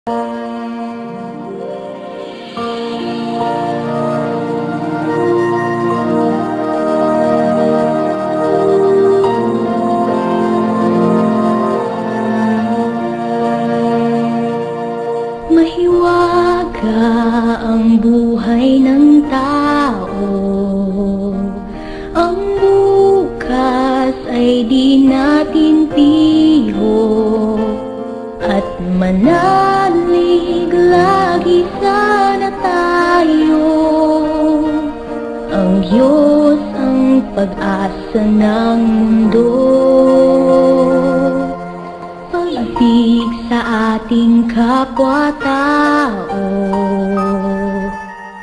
Mahiwaga ang buhay ng tao. Ang bukas ay di natin piho. At manalig lagi sana tayo. Ang Diyos ang pag-asa ng mundo. Pag-ibig sa ating kapwa-tao.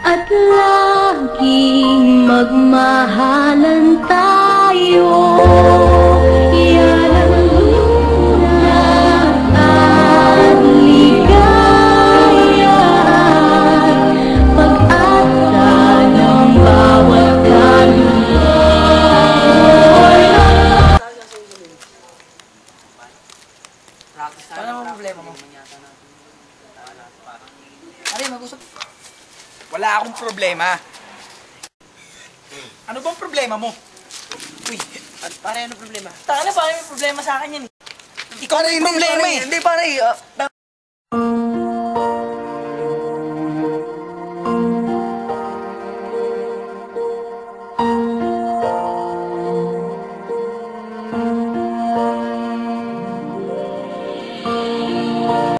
At laging magmahalan tayo. Yan ang lunas at ligaya. Pag-asa ng bawat kaluluwa. Ano ang problema mo? Ari, mag-usap. Wala akong problema. Ano bang problema mo? Uy, pare, ano problema? Taka na, pare, may problema sa akin yan eh. Ikaw may problema eh. Hindi, pare.